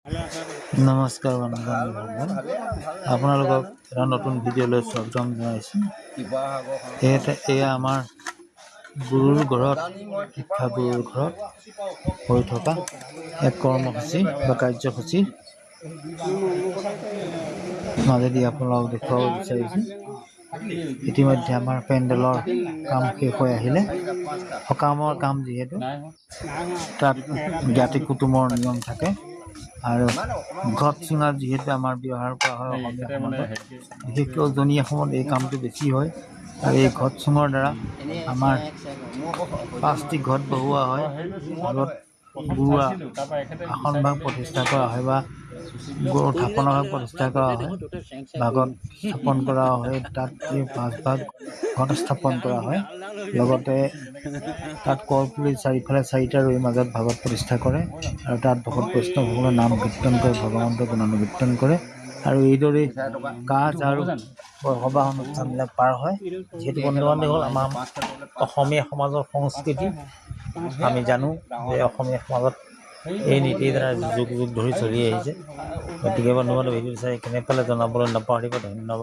নমস্কাৰ বন্ধুবান্ধৱ, আপোনালোকক এটা নতুন ভিডিঅ'লৈ স্বাগতম জনাইছোঁ। এয়া আমাৰ গুৰুৰ ঘৰত, শিক্ষাগুৰুৰ ঘৰত হৈ থকা এক কৰ্মসূচী বা কাৰ্যসূচী মাজেদি আপোনালোকক দেখুৱাব বিচাৰিছোঁ। ইতিমধ্যে আমাৰ পেণ্ডেলৰ কাম শেষ হৈ আহিলে। সকামৰ কাম যিহেতু তাত জ্ঞাতি কুটুমৰ নিয়ম থাকে আৰু ঘট চুঙা যিহেতু আমাৰ ব্যৱহাৰ কৰা হয় অসমীয়া সমাজত, বিশেষকৈ উজনি অসমত এই কামটো বেছি হয়। আৰু এই ঘট চুঙৰ দ্বাৰা আমাৰ 5টি ঘট বহুওৱা হয়। আগত গুৰুৱা আসনভাগ প্ৰতিষ্ঠা কৰা হয় বা গুৰু থাপনা ভাগ প্ৰতিষ্ঠা কৰা হয়, ভাগত স্থাপন কৰা হয়। তাত এই 5 ভাগ ঘট স্থাপন কৰা হয়। লগতে তাত কলপুলি চাৰিওফালে 4টা ৰুই মাজত ভাগত প্ৰতিষ্ঠা কৰে আৰু তাত ভকত বৈষ্ণৱসকলে নাম কীৰ্তন কৰে, ভগৱন্তৰ গুণানুকীৰ্তন কৰে আৰু এইদৰে কাজ আৰু সবাহ অনুষ্ঠানবিলাক পাৰ হয়। যিহেতু বন্ধু-বান্ধৱ হ'ল আমাৰ অসমীয়া সমাজৰ সংস্কৃতি, আমি জানো যে অসমীয়া সমাজত এই নীতিৰ দ্বাৰা যুগ যুগ ধৰি চলি আহিছে। গতিকে বন্ধু-বান্ধৱ ভিডিঅ' চাই কেনে পালে জনাবলৈ নাপাহৰিব। ধন্যবাদ।